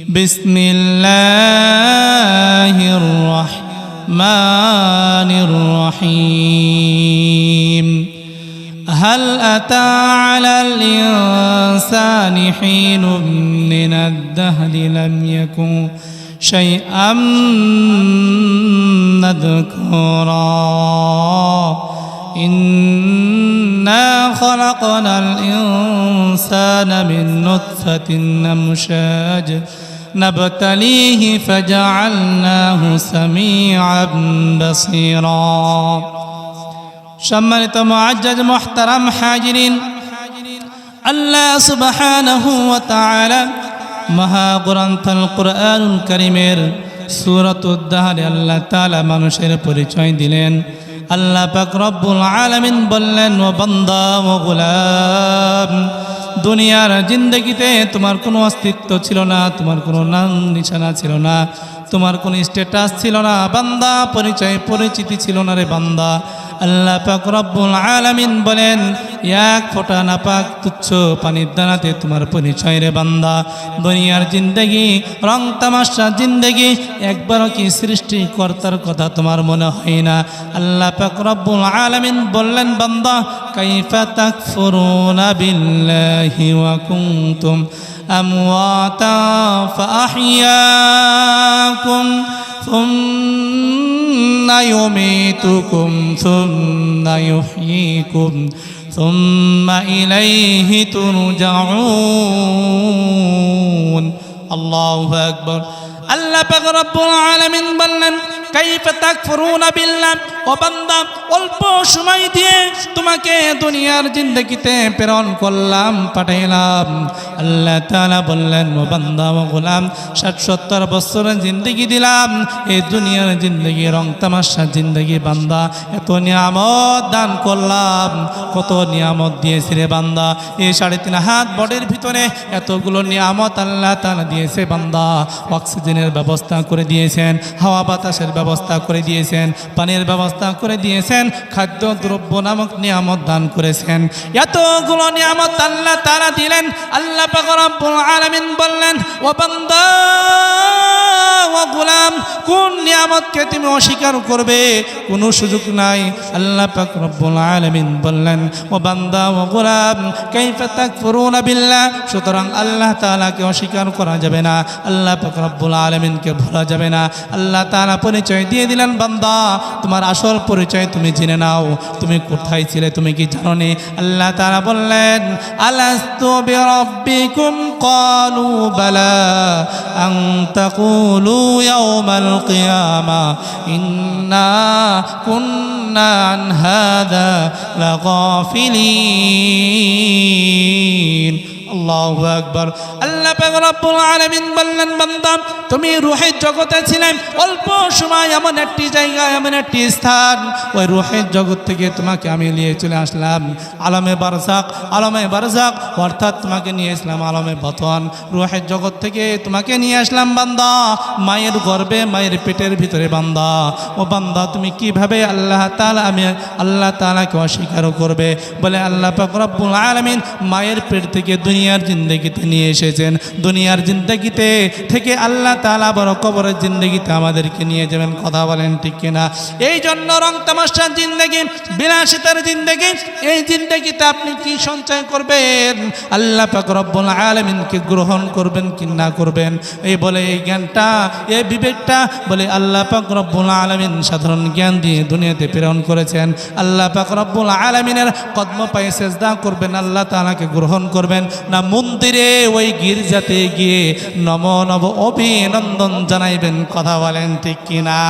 بسم الله الرحمن الرحيم هل أتى على الإنسان حين من الدهر لم يكن شيئا مذكورا إنا خلقنا الإنسان من نطفة أمشاج نبتليه فجعلناه سميعا بصيرا সম্মানিত মুআজ্জাজ মুহতারাম হাজিরিন আল্লাহ সুবহানাহু ওয়া তাআলা মহাগ্রন্থুল কুরআনুল কারীমের সূরাতুদ দাহরে আল্লাহ তাআলা মানুষের পরিচয় দিলেন। আল্লাহ পাক রব্বুল আলামিন বললেন, ও বান্দা ও গোলাম, দুনিয়ার জিন্দগিতে তোমার কোনো অস্তিত্ব ছিল না, তোমার কোনো নাম নিশানা ছিল না, তোমার কোনো স্ট্যাটাস ছিল না বান্দা, পরিচয় পরিচিতি ছিল না রে বান্দা। আল্লাহ পাক রব্বুল আলামিন বলেন, এক ফোঁটা নাপাক তুচ্ছ পানির দানাতে তোমার পরিচয় রে বান্দা। দুনিয়ার জিন্দগি রং তামাশা জিন্দগি, একবারও কি সৃষ্টিকর্তার কথা তোমার মনে হয় না? আল্লাহ পাক রব্বুল আলামিন বললেন, বান্দা কাইফা তাকফুরুনা বিল্লাহি ওয়া কুনতুম আমওয়াতা ফাআহইয়াকুম ثم يميتكم ثم يحييكم ثم إليه ترجعون الله أكبر। আল্লাহ পাক রব্বুল আলামিন বললেন, কাইফা তাকফুরুনা বিল্লাহ, ও বান্দা অল্প সময় দিয়ে তোমাকে দুনিয়ার জিন্দগিতে প্রেরণ করলাম, পাঠাইলাম। আল্লাহ তাআলা বললেন, ও বান্দা ও গোলাম, ৬০-৭০ বছরের জিন্দগি দিলাম, এই দুনিয়ার জিন্দগি রং তামাশা জিন্দগি বান্দা, এত নিয়ামত দান করলাম, কত নিয়ামত দিয়েছি রে বান্দা। এই ৩.৫ হাত বডির ভিতরে এতগুলো নিয়ামত আল্লাহ তাআলা দিয়েছে বান্দা। অক্সিজেনের ব্যবস্থা করে দিয়েছেন, হাওয়া বাতাসের ব্যবস্থা করে দিয়েছেন, পানির ব্যবস্থা করে দিয়েছেন, খাদ্য দ্রব্য নামক নিয়ামত দান করেছেন। এতগুলো নিয়ামত আল্লাহ তাআলা দিলেন। আল্লাহ পাক রব্বুল আলামিন বললেন, ও বান্দা ও গোলাম, কোন নিয়ামতকে তুমি অস্বীকার করবে? কোনো সুযোগ নাই। আল্লাহ পাক রব্বুল আলামিন বললেন, ও বান্দা ও গোলাম, কাইফা তাকফুরুনা বিল্লাহ, সুতরাং আল্লাহ তাআলাকে অস্বীকার করা যাবে না, আল্লাহ পাক রব্বুল আলামিনকে ভোলা যাবে না। আল্লাহ তাআলা পরিচয় দিয়ে দিলেন, বান্দা তোমার আসল পরিচয় তুমি জেনে নাও, তুমি কোথায় ছিলে তুমি কি জানো নি? আল্লাহ তাআলা বললেন, আলাস্তু বিরাব্বিকুম ক্বালু বালা আন তাকুলু ইয়াওমাল কিয়ামা ইন্না কুন্না আন হাযা লাগাফিলিন। আল্লাহু আকবার। আল্লাহ পাক রব্বুল আলামিন বললেন, বান্দা তুমি রূহের জগতে ছিলে, অল্প সময় এমন একটি জায়গা, এমন একটি স্থান, ওই রূহের জগৎ থেকে তোমাকে আমি নিয়ে চলে আসলাম আলমে বারজাক। আলমে বারজাক অর্থাৎ তোমাকে নিয়ে আসলাম আলমে বাতন। রূহের জগৎ থেকে তোমাকে নিয়ে আসলাম বান্দা মায়ের গর্ভে, মায়ের পেটের ভিতরে বান্দা। ও বান্দা তুমি কিভাবে আল্লাহ তাআলাকে অস্বীকার করবে? বলে আল্লাহ পাক রব্বুল আলামিন মায়ের পেট থেকে দুনিয়ার জিন্দগিতে নিয়ে এসেছেন। দুনিয়ার জিন্দগিতে থেকে আল্লাহ তাআলা বড় কবরের জিন্দগিতে আমাদেরকে নিয়ে যাবেন। কথা বলেন ঠিক কিনা? এই জন্য রং তামাশার জিন্দগি, বিলাসিতার জিন্দগি, এই জিন্দগিতে আপনি কি সঞ্চয় করবেন? আল্লাহ পাক রব্বুল আলামিনকে গ্রহণ করবেন কি না করবেন? এই বলে এই জ্ঞানটা, এই বিবেকটা বলে আল্লাহ পাক রব্বুল আলামিন সাধারণ জ্ঞান দিয়ে দুনিয়াতে প্রেরণ করেছেন। আল্লাহ পাক রব্বুল আলামিনের কদম পায়ে সিজদা করবেন, আল্লাহ তাআলাকে গ্রহণ করবেন না মন্দিরে ওই গির্জাতে গিয়ে নম নব অভিনন্দন জানাইবেন? কথা বলেন ঠিক কিনা?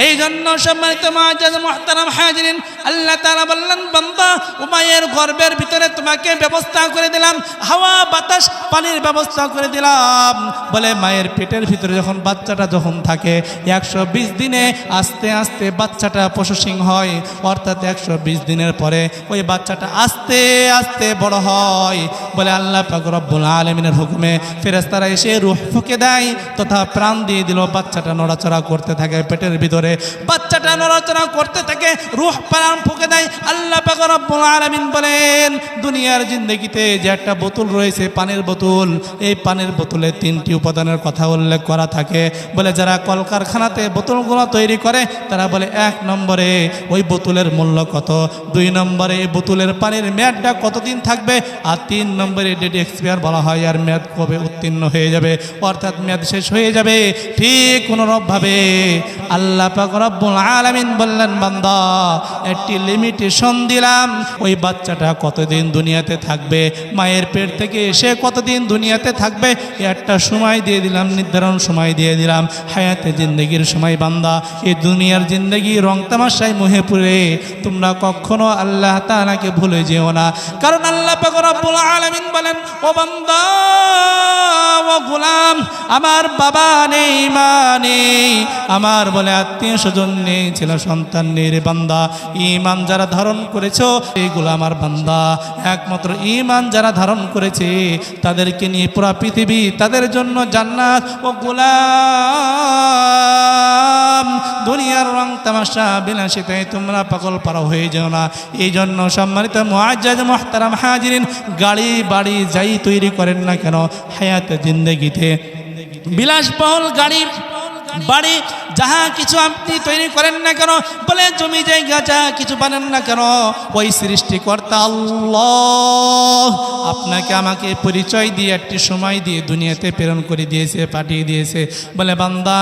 এই জন্য সম্মানিত মুআজ্জাজ মুহতারাম হাজিরিন, আল্লাহ তাআলা বললেন, বান্দা মায়ের গর্ভের ভিতরে তোমাকে ব্যবস্থা করে দিলাম, হাওয়া বাতাস পানির ব্যবস্থা করে দিলাম। বলে মায়ের পেটের ভিতরে যখন বাচ্চাটা যখন থাকে 120 দিনে আস্তে আস্তে বাচ্চাটা প্রসেসিং হয়, অর্থাৎ 120 দিনের পরে ওই বাচ্চাটা আস্তে আস্তে বড় হয়। বলে আল্লাহ পাক রব্বুল আলামিনের হুকুমে ফেরেশতারা এসে রূহ ফুঁকে দেয় তথা প্রাণ দিয়ে দিল, বাচ্চাটা নড়াচড়া করতে থাকে পেটের ভিতরে। ভিতরে বাচ্চাটা নড়াচড়া করতে থাকে, রূহ প্রাণ ফুঁকে দেয়। আল্লাহ পাক রব্বুল আলামিন বলেন, দুনিয়ার জিন্দেগিতে যে একটা বোতল রয়েছে, পানির বোতল, এই পানির বোতলে 3টি উপাদানের কথা উল্লেখ করা থাকে। বলে যারা কলকারখানাতে বোতলগুলো তৈরি করে তারা বলে 1 নম্বরে ওই বোতলের মূল্য কত, 2 নম্বরে এই বোতলের পানির মেয়াদটা কতদিন থাকবে, আর 3 নম্বরে ডেট এক্সপায়ার বলা হয়, আর মেয়াদ কবে উত্তীর্ণ হয়ে যাবে, অর্থাৎ মেয়াদ শেষ হয়ে যাবে। ঠিক অনুরূপভাবে আল্লাহ পাক রব্বুল আলামিন বললেন, বান্দা একটি লিমিটেশন দিলাম, ওই বাচ্চাটা কতদিন দুনিয়াতে থাকবে, মায়ের পেট থেকে সে কতদিন দুনিয়াতে থাকবে, একটা সময় দিয়ে দিলাম, নির্ধারণ সময় দিয়ে দিলাম। হায়াতে জিন্দগির সময় বান্দা, এই দুনিয়ার জিন্দগি রং তামাশায় মোহে পুরে তোমরা কখনো আল্লাহ তাআলাকে ভুলে যেও না। কারণ আল্লাহ পাক রব্বুল আলামিন বলেন, ও বান্দা ও গোলাম, আমার বাবা নেই, মা নেই, আমার বলে আত্মীয় স্বজন নেই, ছেলে সন্তান নেই রে বান্দা, ঈমান যারা ধারণ করেছো এইগুলো আমার বান্দা, একমাত্র ঈমান যারা ধারণ করেছে তাদেরকে নিয়ে পুরা পৃথিবী, তাদের জন্য জান্নাত। ও গোলাম, দুনিয়ার রং তামাশা বিলাসিতায় তোমরা পাগল পারা হয়ে যাও না। এই জন্য সম্মানিত মুআজ্জাজ মুহতারাম হাজিরিন, গাড়ি বাড়ি যাই তৈরি করেন না কেন, হায়াতে জিন্দেগিতে বিলাসবহুল গাড়ি বাড়ি যাহা কিছু আপনি তৈরি করেন না কেন, বলে জমি জায়গা যা কিছু বানান না কেন, ওই সৃষ্টিকর্তা আল্লাহ আপনাকে আমাকে পরিচয় দিয়ে একটি সময় দিয়ে দুনিয়াতে প্রেরণ করে দিয়েছে, পাঠিয়ে দিয়েছে। বলে বান্দা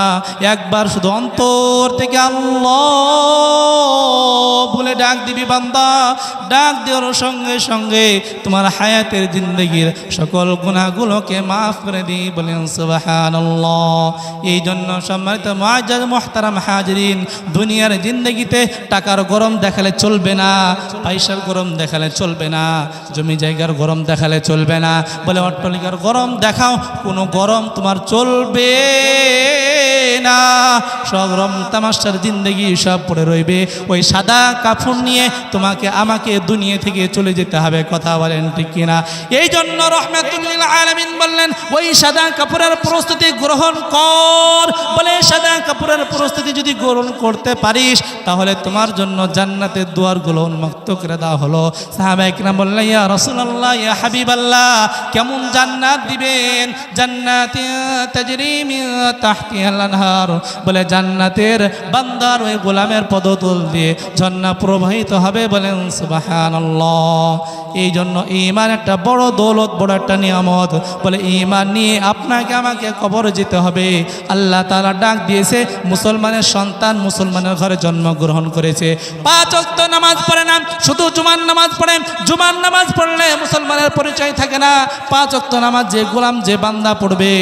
একবার শুধু অন্তর থেকে আল্লাহ বলে ডাক দিবি বান্দা, ডাক দেওয়ার সঙ্গে সঙ্গে তোমার হায়াতের জিন্দগির সকল গুনাহগুলোকে মাফ করে দিই। বলেন সুবহানাল্লাহ। এই জন্য সম্মানিত মুআজ্জাজ মুহতারাম হাজিরিন, দুনিয়ার জিন্দগিতে টাকার গরম দেখালে চলবে না, পয়সার গরম দেখালে চলবে না, জমি জায়গার গরম দেখালে চলবে না, বলে অট্টালিকার গরম দেখাও, কোনো গরম তোমার চলবে না। সব রং তামাশার জিন্দগি সব পড়ে রইবে, ওই সাদা কাফন নিয়ে তোমাকে আমাকে দুনিয়া থেকে চলে যেতে হবে। কথা বলেন ঠিক কিনা? এই জন্য রাহমাতুল লিল আলামিন বললেন, ওই সাদা কাপড়ের প্রস্তুতি গ্রহণ কর। বলে সাদা কাপড়ের প্রস্তুতি যদি গ্রহণ করতে পারিস তাহলে তোমার জন্য জান্নাতের দুয়ারগুলো উন্মুক্ত করে দেওয়া হলো। সাহাবায়ে কেরাম বললেন, ইয়া রাসূলুল্লাহ, ইয়া হাবিবাল্লাহ, কেমন জান্নাত দিবেন? জান্নাতি তাজরি মিন তাহতিহাল আনহার, বলে জান্নাতের বান্দার ওই গোলামের পদতল দিয়ে ঝর্ণা প্রবাহিত হবে। বলেন সুবহানাল্লাহ। এই জন্য ঈমান একটা বড় দৌলত, বড় একটা নিয়ামত। বলে ঈমান নিয়ে আপনাকে আমাকে কবর যেতে হবে। আল্লাহ তাআলা ডাক দিয়েছে, মুসলমানের সন্তান মুসলমানের ঘরে জন্মগ্রহণ করেছে, 5 ওয়াক্ত নামাজ পড়ে না, শুধু জুমার নামাজ পড়ে। জুমার নামাজ পড়লে মুসলমানের পরিচয় থাকে না। 5 ওয়াক্ত নামাজ যে গোলাম যে বান্দা পড়বে